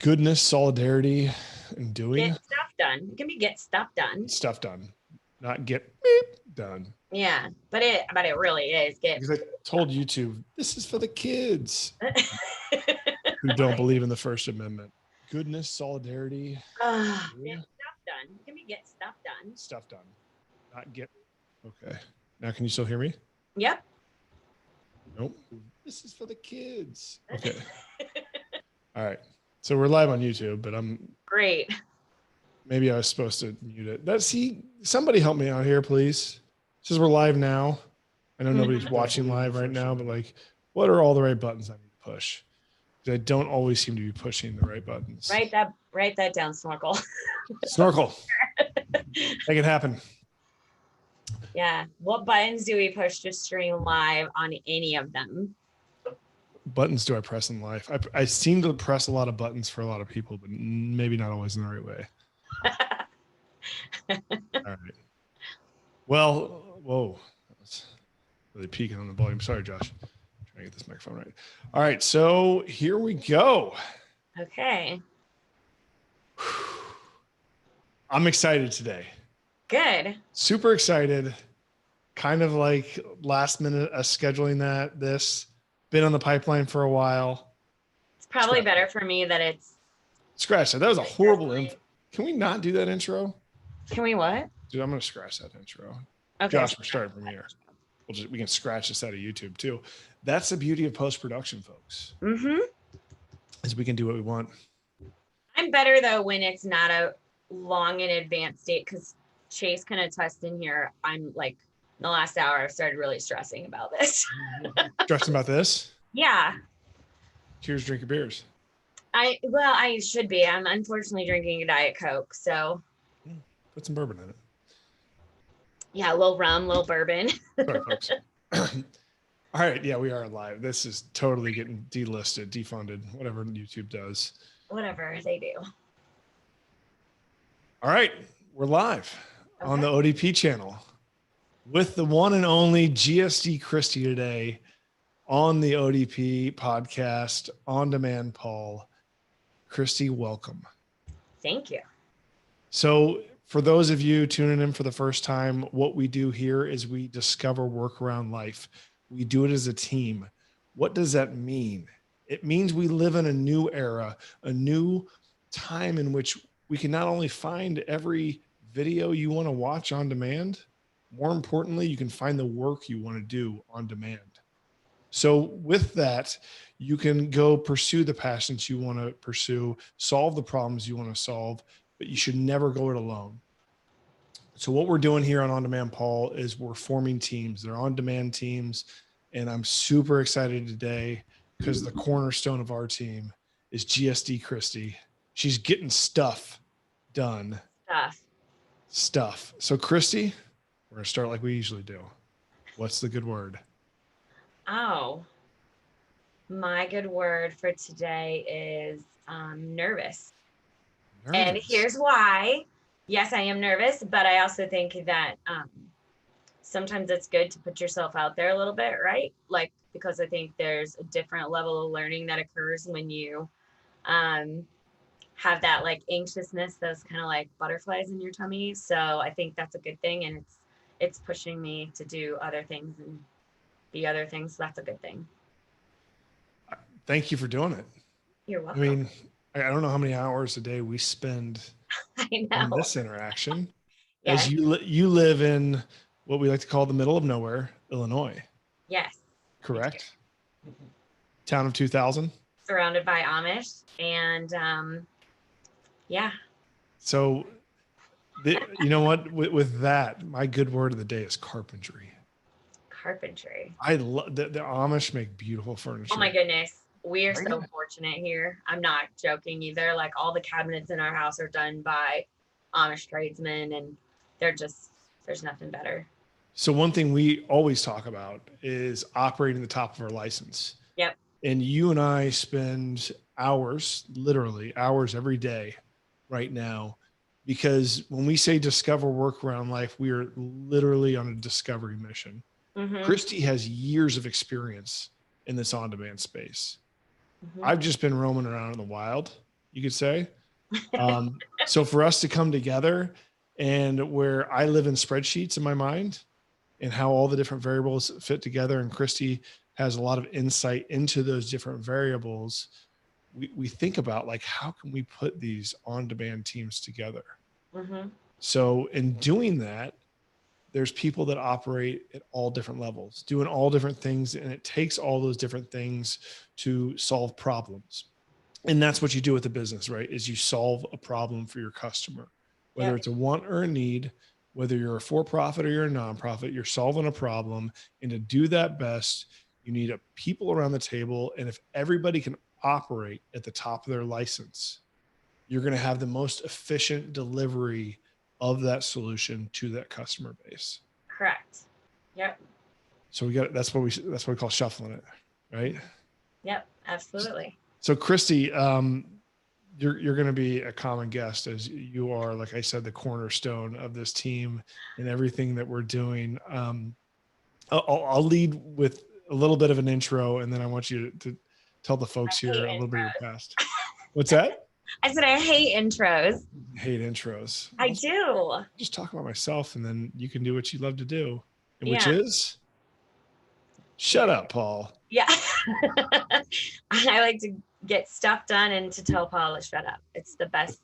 Goodness, solidarity, and doing Get stuff done. It can be get stuff done. stuff done, not get beep done. Yeah, but it really is get. Because I told YouTube, this is for the kids who don't Like, believe in the First Amendment. Goodness, solidarity, get stuff done. It can be get stuff done. stuff done, not get. Okay. Now, can you still hear me? Yep. Nope. This is for the kids. Okay. All right. So we're live on YouTube, but Great. maybe I was supposed to mute it. Somebody help me out here, please. It says we're live now. I know nobody's watching live right now, but like, what are all the right buttons I need to push? Because I don't always seem to be pushing the right buttons. Write that down, Snorkel. Snorkel. Make it happen. Yeah. What buttons do we push to stream live on any of them? Buttons do I press in life? I seem to press a lot of buttons for a lot of people, but maybe not always in the right way. All right. Well, whoa. That's really peaking on the volume. Sorry, Josh. I'm trying to get this microphone right. All right. So here we go. Okay. I'm excited today. Good. Super excited. Kind of like last minute scheduling this. Been on the pipeline for a while. It's probably better for me that it's. Scratch that. That was a horrible intro. Can we not do that intro? Can we what? Dude, I'm going to scratch that intro. Okay. Josh, we're starting from here. We can scratch this out of YouTube too. That's the beauty of post-production, folks. Mm-hmm. Is we can do what we want. I'm better though when it's not a long in advance date, because Chase can attest in here. I'm like, in the last hour, I've started really stressing about this. Stressing about this? Yeah. Cheers, drink your beers. I should be. I'm unfortunately drinking a Diet Coke, so. Put some bourbon in it. Yeah, a little rum, a little bourbon. Sorry, folks. All right, yeah, we are live. This is totally getting delisted, defunded, whatever YouTube does. Whatever they do. All right, we're live on the ODP channel with the one and only GSD Christi today on the ODP podcast on demand. Paul, Christi, welcome. Thank you. So for those of you tuning in for the first time, what we do here is we discover work around life. We do it as a team. What does that mean? It means we live in a new era, a new time in which we can not only find every video you want to watch on demand, more importantly, you can find the work you want to do on demand. So with that, you can go pursue the passions you want to pursue, solve the problems you want to solve, but you should never go it alone. So what we're doing here on Demand, Paul, is we're forming teams. They're on-demand teams, and I'm super excited today because the cornerstone of our team is GSD Christi. She's getting stuff done. Stuff. So Christi, we're going to start like we usually do. What's the good word? Oh, my good word for today is nervous. And here's why. Yes, I am nervous, but I also think that sometimes it's good to put yourself out there a little bit, right? Like, because I think there's a different level of learning that occurs when you have that like anxiousness, those kind of like butterflies in your tummy. So I think that's a good thing, and it's pushing me to do other things and be other things. So that's a good thing. Thank you for doing it. You're welcome. I mean, I don't know how many hours a day we spend on this interaction. Yes. As you live in what we like to call the middle of nowhere, Illinois. Yes. Correct. Town of 2000. Surrounded by Amish, and yeah. So, you know what? With that, my good word of the day is carpentry. Carpentry. I love the Amish make beautiful furniture. Oh my goodness. We are so fortunate here. I'm not joking either. Like, all the cabinets in our house are done by Amish tradesmen, and there's nothing better. So one thing we always talk about is operating the top of our license. Yep. And you and I spend hours, literally hours every day right now, because when we say discover work around life, we are literally on a discovery mission. Mm-hmm. Christi has years of experience in this on-demand space. Mm-hmm. I've just been roaming around in the wild. you could say. So for us to come together, and where I live in spreadsheets in my mind and how all the different variables fit together, and Christy has a lot of insight into those different variables, we think about like, how can we put these on-demand teams together? Mm-hmm. So in doing that, there's people that operate at all different levels, doing all different things, and it takes all those different things to solve problems. And that's what you do with the business, right? Is you solve a problem for your customer, whether Yep. it's a want or a need, whether you're a for-profit or you're a nonprofit, you're solving a problem. And to do that best, you need people around the table. And if everybody can operate at the top of their license, you're going to have the most efficient delivery of that solution to that customer base. Correct. Yep. So that's what we call shuffling it, right? Yep. Absolutely. So Christy, you're going to be a common guest, as you are, like I said, the cornerstone of this team and everything that we're doing. I'll lead with a little bit of an intro, and then I want you to tell the folks here a little bit of your past. What's that? I said I hate intros. Hate intros. I do. Just talk about myself, and then you can do what you love to do, and Yeah. which is shut up, Paul. Yeah. I like to get stuff done and to tell Paul to shut up. It's the best.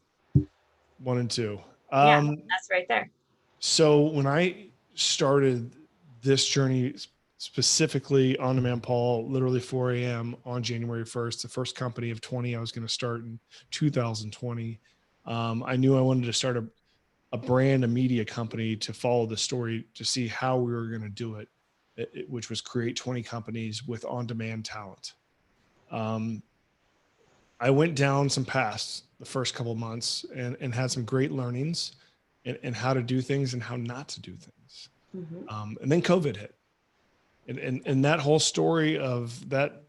1 and 2. Yeah, that's right there. So when I started this journey, specifically On Demand Paul, literally 4 a.m. on January 1st, the first company of 20 I was going to start in 2020. I knew I wanted to start a brand, a media company to follow the story, to see how we were going to do it, which was create 20 companies with on-demand talent. I went down some paths the first couple of months and had some great learnings in how to do things and how not to do things. Mm-hmm. And then COVID hit. And that whole story of that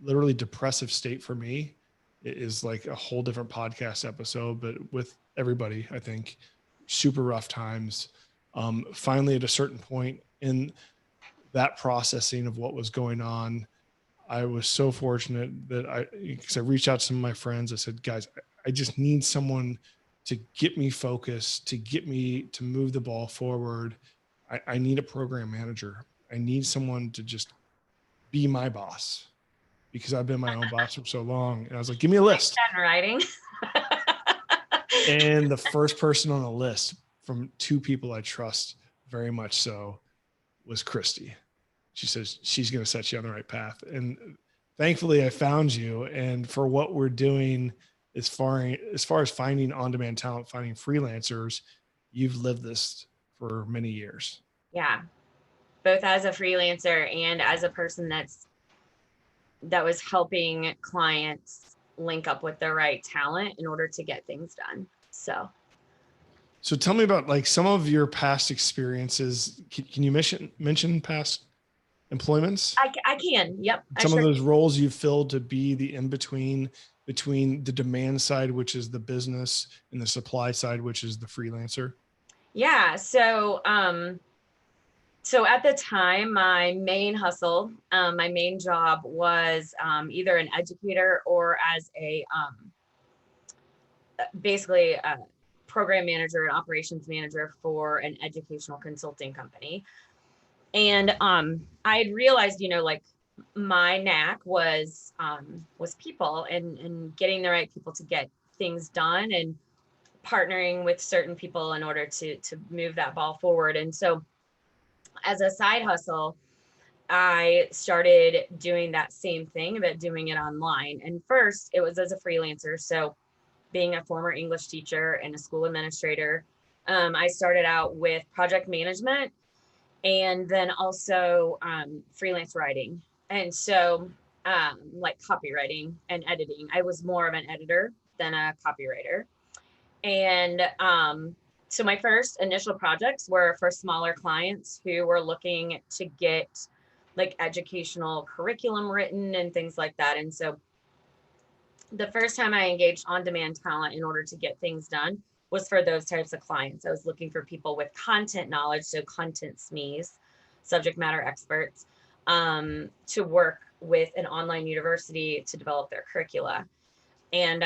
literally depressive state for me is like a whole different podcast episode, but with everybody, I think, super rough times. Finally, at a certain point in that processing of what was going on, I was so fortunate that because I reached out to some of my friends. I said, guys, I just need someone to get me focused, to get me to move the ball forward. I need a program manager. I need someone to just be my boss, because I've been my own boss for so long. And I was like, give me a list. Writing. And the first person on the list from 2 people I trust very much so was Christy. She says she's going to set you on the right path. And thankfully I found you. And for what we're doing, as far as finding on-demand talent, finding freelancers, you've lived this for many years. Yeah. Both as a freelancer and as a person that was helping clients link up with the right talent in order to get things done. So tell me about like some of your past experiences. Can you mention past employments? I can. Yep. Some of those roles you've filled to be the in-between between the demand side, which is the business, and the supply side, which is the freelancer. Yeah. So at the time, my main hustle, my main job was either an educator or as basically a program manager and operations manager for an educational consulting company. And I had realized, like my knack was people and getting the right people to get things done and partnering with certain people in order to move that ball forward. And so as a side hustle, I started doing that same thing, but doing it online. And first it was as a freelancer. So being a former English teacher and a school administrator, I started out with project management and then also freelance writing. And so like copywriting and editing. I was more of an editor than a copywriter. And so my first initial projects were for smaller clients who were looking to get like educational curriculum written and things like that. And so the first time I engaged on-demand talent in order to get things done was for those types of clients. I was looking for people with content knowledge, so content SMEs, subject matter experts, to work with an online university to develop their curricula. And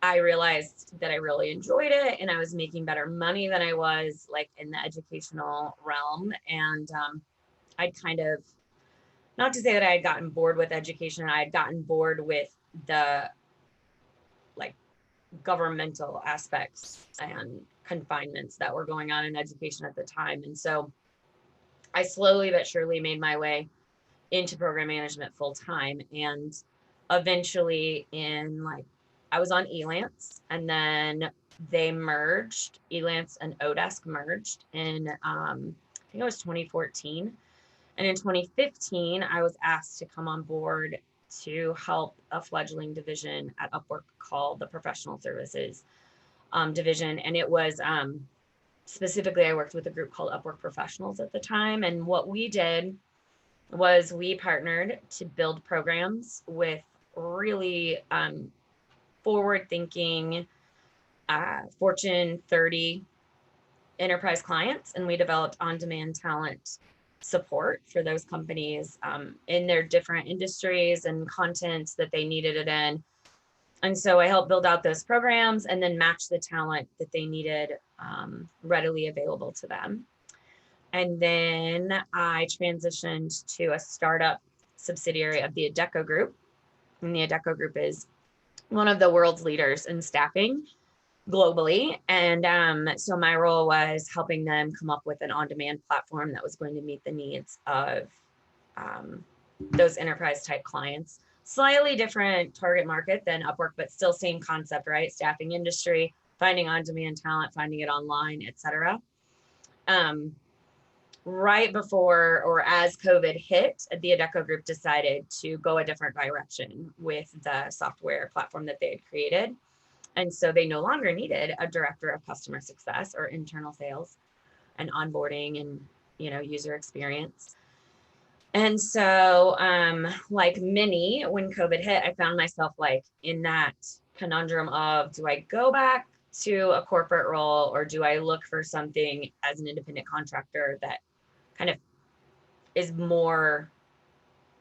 I realized that I really enjoyed it, and I was making better money than I was like in the educational realm. And I'd kind of, not to say that I had gotten bored with education, I had gotten bored with the like governmental aspects and confinements that were going on in education at the time. And so I slowly but surely made my way into program management full time. And eventually in like, I was on Elance, and then they merged, Elance and Odesk merged in, I think it was 2014. And in 2015, I was asked to come on board to help a fledgling division at Upwork called the Professional Services division. And it was specifically, I worked with a group called Upwork Professionals at the time. And what we did was we partnered to build programs with really forward thinking Fortune 30 enterprise clients. And we developed on-demand talent support for those companies in their different industries and content that they needed it in. And so I helped build out those programs and then match the talent that they needed readily available to them. And then I transitioned to a startup subsidiary of the Adecco Group. And the Adecco Group is one of the world's leaders in staffing globally. And so my role was helping them come up with an on-demand platform that was going to meet the needs of those enterprise type clients. Slightly different target market than Upwork, but still same concept, right? Staffing industry, finding on-demand talent, finding it online, et cetera. Right before or as COVID hit, the Adecco Group decided to go a different direction with the software platform that they had created. And so they no longer needed a director of customer success or internal sales and onboarding and, user experience. And so, like many, when COVID hit, I found myself like in that conundrum of, do I go back to a corporate role, or do I look for something as an independent contractor that kind of is more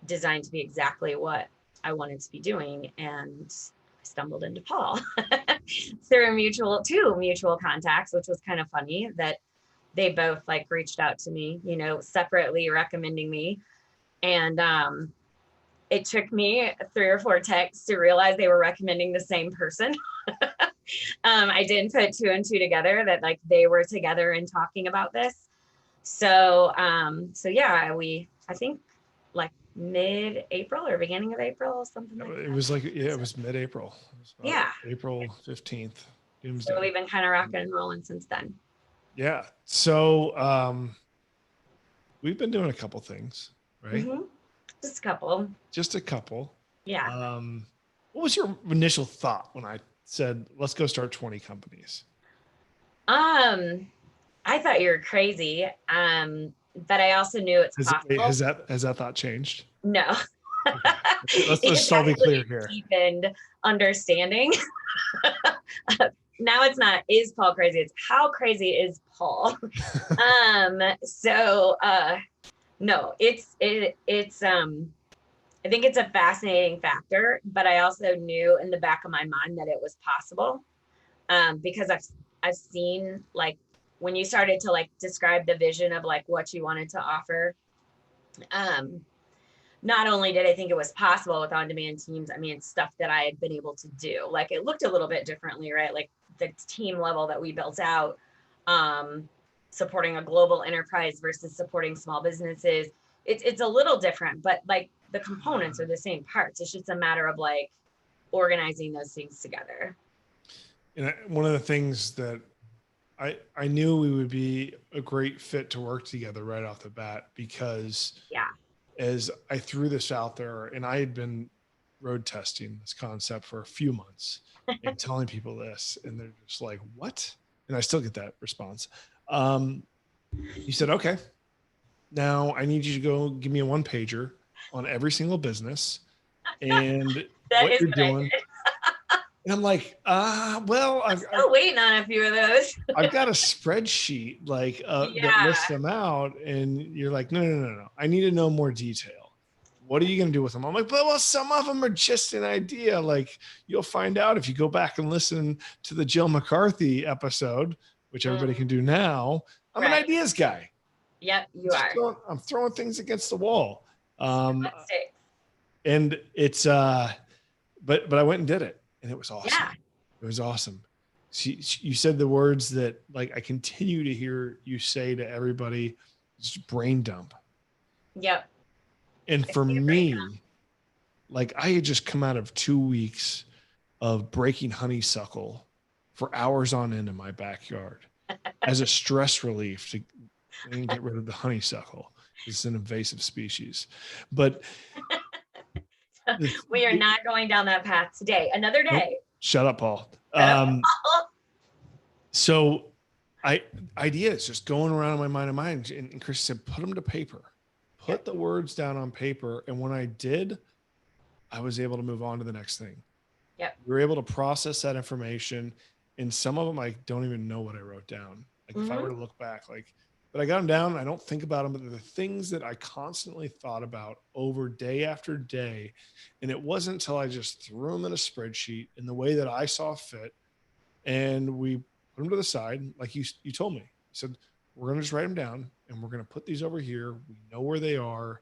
designed to be exactly what I wanted to be doing? And I stumbled into Paul through two mutual contacts, which was kind of funny that they both like reached out to me, separately recommending me. And it took me 3 or 4 texts to realize they were recommending the same person. I didn't put 2 and 2 together that like they were together and talking about this. So yeah, I think like mid-April or beginning of April, something like that. It was like, yeah, it was mid-April. Yeah. April 15th. So we've been kind of rocking and rolling since then. Yeah. So we've been doing a couple things, right? Mm-hmm. Just a couple. Yeah. What was your initial thought when I said, let's go start 20 companies? I thought you were crazy. But I also knew it's possible. Has that thought changed? No. Okay. Let's just all be clear here. Deepened understanding. Now it's not, is Paul crazy? It's how crazy is Paul? No, it's I think it's a fascinating factor, but I also knew in the back of my mind that it was possible. Because I've seen like when you started to like describe the vision of like what you wanted to offer. Not only did I think it was possible with on-demand teams, I mean, it's stuff that I had been able to do. Like it looked a little bit differently, right? Like the team level that we built out, supporting a global enterprise versus supporting small businesses. It's a little different, but like the components are the same parts. It's just a matter of like organizing those things together. And one of the things that I knew we would be a great fit to work together right off the bat, because as I threw this out there, and I had been road testing this concept for a few months and telling people this, and they're just like, what? And I still get that response. You said, okay, now I need you to go give me a 1-pager on every single business and what you're doing. And I'm like, well, I'm still waiting on a few of those. I've got a spreadsheet that lists them out. And you're like, no. I need to know more detail. what are you going to do with them? I'm like, well, some of them are just an idea. Like, you'll find out if you go back and listen to the Jill McCarthy episode, which everybody can do now. I'm an ideas guy. Yep, you are. I'm throwing things against the wall. And it's but I went and did it, and it was awesome. Yeah. It was awesome. You said the words that, like, I continue to hear you say to everybody, it's brain dump. Yep. And for me, like, I had just come out of 2 weeks of breaking honeysuckle for hours on end in my backyard as a stress relief to get rid of the honeysuckle. It's an invasive species. But we are not going down that path today. Another day. Nope. Shut up, Paul. So ideas just going around in my mind. And Chris said, put them to paper. Put the words down on paper. And when I did, I was able to move on to the next thing. Yep. We were able to process that information. And some of them, I don't even know what I wrote down. Like, if I were to look back, but I got them down. I don't think about them, but they're the things that I constantly thought about over day after day. And it wasn't until I just threw them in a spreadsheet in the way that I saw fit. And we put them to the side. Like you told me, you said, we're going to just write them down and we're going to put these over here. We know where they are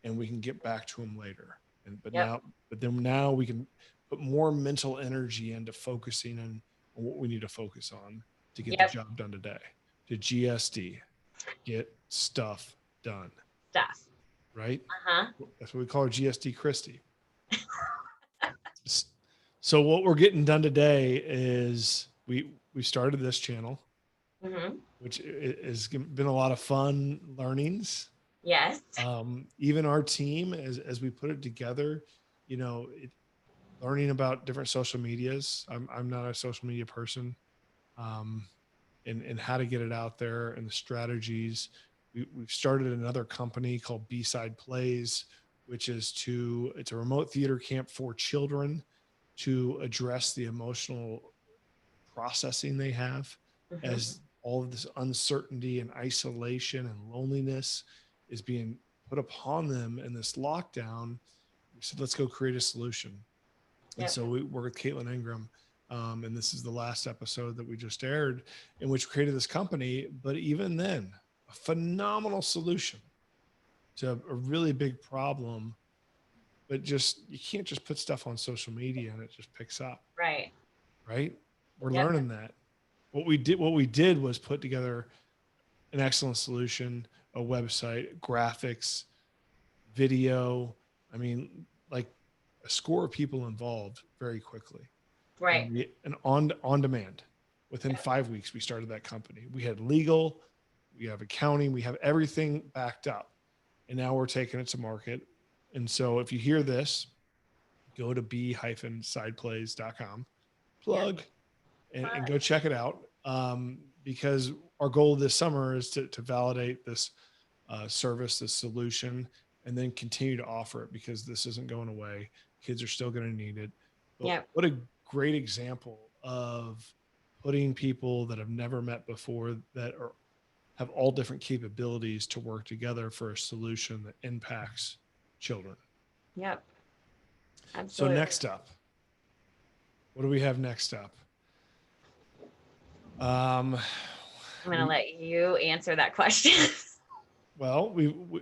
and we can get back to them later. But then now we can put more mental energy into focusing on what we need to focus on to get the job done today. To GSD, get stuff done. Right? That's what we call our GSD Christi. So what we're getting done today is we started this channel, which has been a lot of fun learnings. Yes. Even our team, as we put it together, learning about different social medias. I'm not a social media person, and how to get it out there and the strategies. We've started another company called B-Side Plays, which is it's a remote theater camp for children to address the emotional processing they have as all of this uncertainty and isolation and loneliness is being put upon them in this lockdown. We said, let's go create a solution. And so we work with Caitlin Ingram. And this is the last episode that we just aired, in which we created this company. But even then, a phenomenal solution to a really big problem. But you can't just put stuff on social media and it just picks up. Right. We're learning that. What we did was put together an excellent solution, a website, graphics, video. I mean, like a score of people involved very quickly. Right. And on demand. Within 5 weeks, we started that company. We had legal, we have accounting, we have everything backed up. And now we're taking it to market. And so if you hear this, go to b-sideplays.com, plug, and go check it out. Because our goal this summer is to validate this service, this solution, and then continue to offer it, because this isn't going away. Kids are still going to need it. But what a great example of putting people that have never met before, that have all different capabilities, to work together for a solution that impacts children. Yep. Absolutely. So next up, what do we have next up? I'm going to let you answer that question. Well,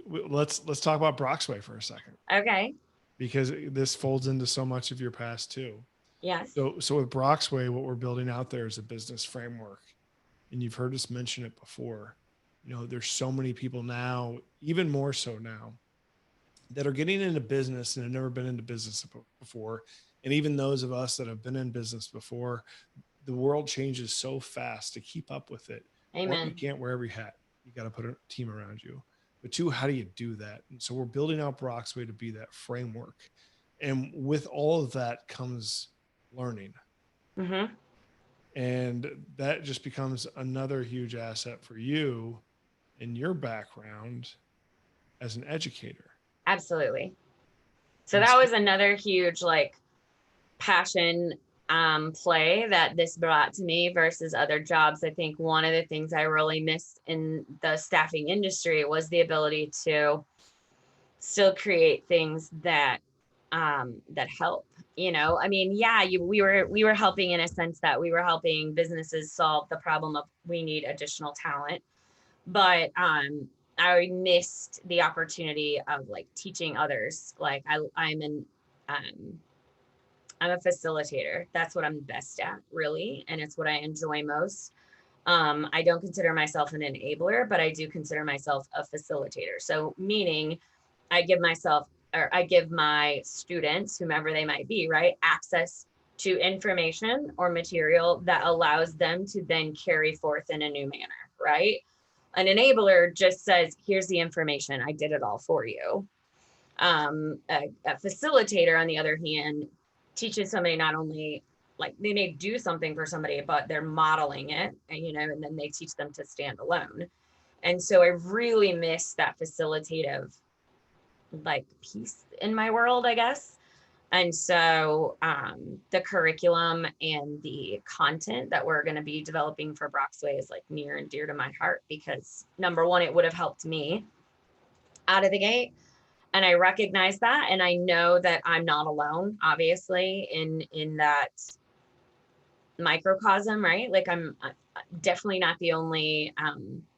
let's talk about Broxway for a second. Okay. Because this folds into so much of your past too. Yes. So with Broxway, what we're building out there is a business framework, and you've heard us mention it before. There's so many people now, even more so now, that are getting into business and have never been into business before. And even those of us that have been in business before, the world changes so fast to keep up with it. Amen. One, you can't wear every hat. You got to put a team around you. But two, how do you do that? And so we're building out Broxway to be that framework. And with all of that comes learning. And that just becomes another huge asset for you in your background as an educator. Absolutely. So that was another huge passion play that this brought to me versus other jobs. I think one of the things I really missed in the staffing industry was the ability to still create things that that help. I mean, yeah, we were helping in a sense that we were helping businesses solve the problem of we need additional talent, but I missed the opportunity of like teaching others. Like um, I'm a facilitator. That's what I'm best at, really, and it's what I enjoy most. I don't consider myself an enabler, but I do consider myself a facilitator. So meaning I give my students, whomever they might be, right, access to information or material that allows them to then carry forth in a new manner, right? An enabler just says, here's the information, I did it all for you. A facilitator, on the other hand, teaches somebody not only like they may do something for somebody, but they're modeling it, and then they teach them to stand alone. And so I really miss that facilitative like piece in my world, I guess. And so the curriculum and the content that we're going to be developing for Broxway is like near and dear to my heart because number one, it would have helped me out of the gate. And I recognize that. And I know that I'm not alone, obviously, in that microcosm, right? Like I'm definitely not the only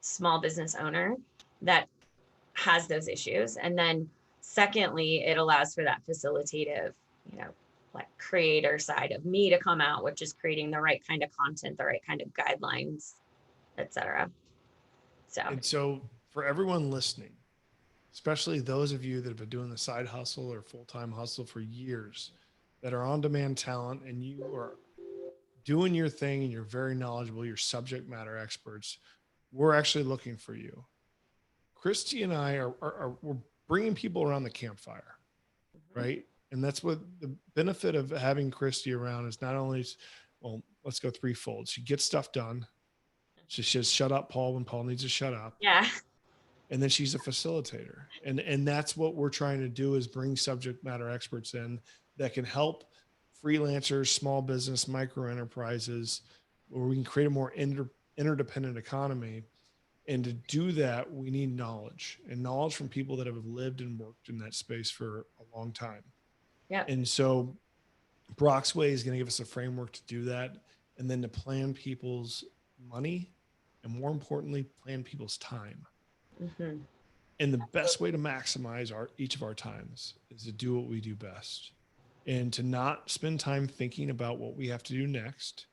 small business owner that has those issues. And then secondly, it allows for that facilitative, like creator side of me to come out, which is creating the right kind of content, the right kind of guidelines, etc. So And so for everyone listening, especially those of you that have been doing the side hustle or full-time hustle for years, that are on-demand talent and you are doing your thing and you're very knowledgeable, you're subject matter experts, we're actually looking for you. Christy and I we're bringing people around the campfire, right? And that's what the benefit of having Christy around is not only, well, let's go threefold. She gets stuff done. She says, shut up, Paul, when Paul needs to shut up. yeah. And then she's a facilitator. And that's what we're trying to do is bring subject matter experts in that can help freelancers, small business, micro enterprises, where we can create a more interdependent economy. And to do that, we need knowledge and knowledge from people that have lived and worked in that space for a long time. Yeah. And so Broxway is going to give us a framework to do that and then to plan people's money and more importantly, plan people's time. Mm-hmm. And the best way to maximize each of our times is to do what we do best and to not spend time thinking about what we have to do next,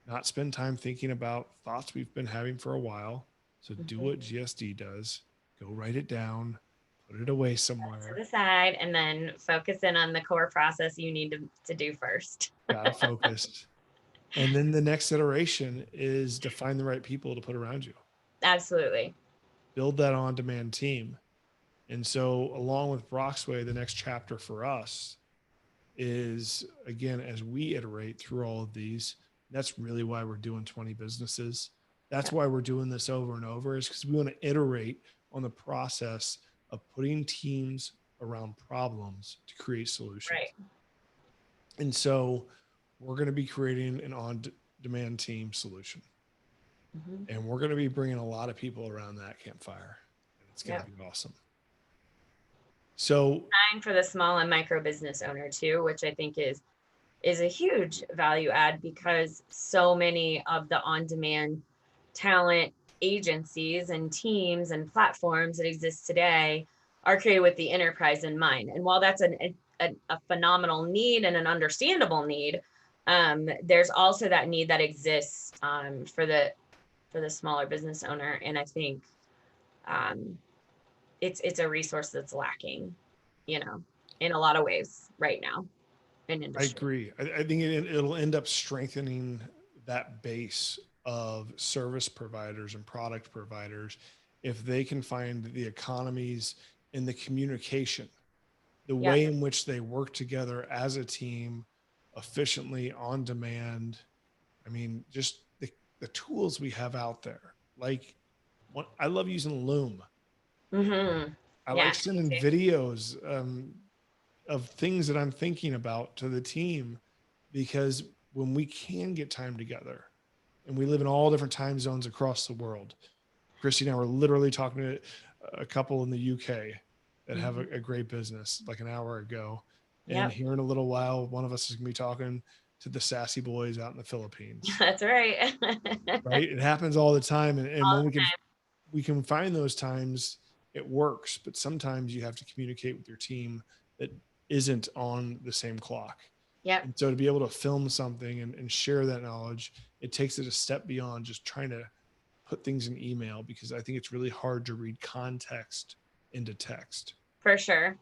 not spend time thinking about thoughts we've been having for a while. So do what GSD does, go write it down, put it away somewhere. To the side and then focus in on the core process you need to do first. Gotta focus. And then the next iteration is to find the right people to put around you. Absolutely. Build that on-demand team. And so along with Broxway, the next chapter for us is, again, as we iterate through all of these, that's really why we're doing 20 businesses. That's why we're doing this over and over, is because we want to iterate on the process of putting teams around problems to create solutions. Right. And so we're going to be creating an on-demand team solution. And we're going to be bringing a lot of people around that campfire. And it's going to be awesome. So for the small and micro business owner too, which I think is a huge value add because so many of the on-demand talent agencies and teams and platforms that exist today are created with the enterprise in mind. And while that's a phenomenal need and an understandable need, there's also that need that exists for the smaller business owner. And I think it's a resource that's lacking, in a lot of ways right now in industry. I agree. I think it'll end up strengthening that base of service providers and product providers if they can find the economies and the communication, the way in which they work together as a team efficiently on demand. I mean, just the tools we have out there. Like, I love using Loom. I like sending videos of things that I'm thinking about to the team, because when we can get time together and we live in all different time zones across the world, Christy and I were literally talking to a couple in the UK, that have a great business like an hour ago. And Yep. here in a little while, one of us is going to be talking to the sassy boys out in the Philippines. That's right. Right. It happens all the time. And All when the time. we can find those times, it works, but sometimes you have to communicate with your team that isn't on the same clock. Yep. And so to be able to film something and share that knowledge, it takes it a step beyond just trying to put things in email, because I think it's really hard to read context into text. For sure.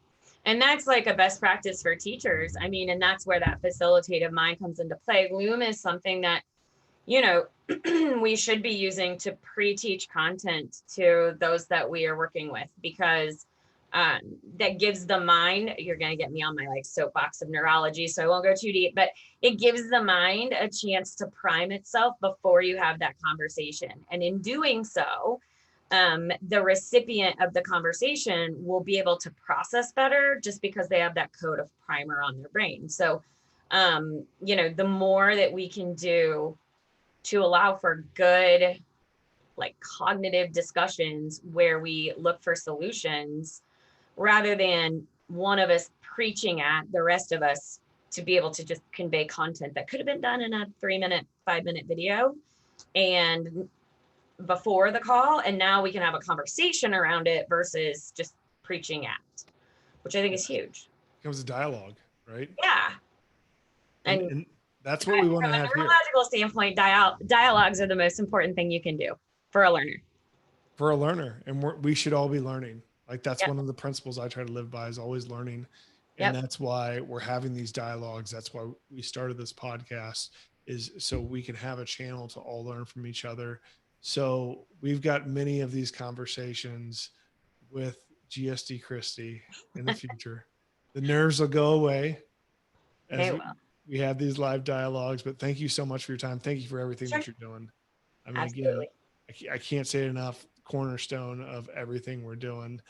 And that's like a best practice for teachers. I mean, and that's where that facilitative mind comes into play. Loom is something that, you know, we should be using to pre-teach content to those that we are working with, because that gives the mind, you're going to get me on my like soapbox of neurology, so I won't go too deep, but it gives the mind a chance to prime itself before you have that conversation. And in doing so, the recipient of the conversation will be able to process better just because they have that code of primer on their brain. So, you know, the more that we can do to allow for good, like cognitive discussions where we look for solutions rather than one of us preaching at the rest of us to be able to just convey content that could have been done in a 3-minute, 5-minute video and before the call, and now we can have a conversation around it versus just preaching at, which I think is huge. It becomes a dialogue, right? Yeah. And that's what we want to from a have here. neurological standpoint, dialogues are the most important thing you can do for a learner. For a learner, and we should all be learning. Like that's Yep. one of the principles I try to live by, is always learning. And Yep. that's why we're having these dialogues. That's why we started this podcast, is so we can have a channel to all learn from each other. So we've got many of these conversations with GSD Christi in the future. The nerves will go away as we have these live dialogues, but thank you so much for your time. Thank you for everything that you're doing. I mean, Absolutely. again, I can't say it enough, cornerstone of everything we're doing.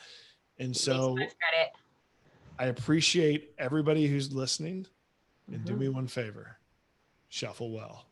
And It so makes much credit. I appreciate everybody who's listening, and do me one favor, shuffle well.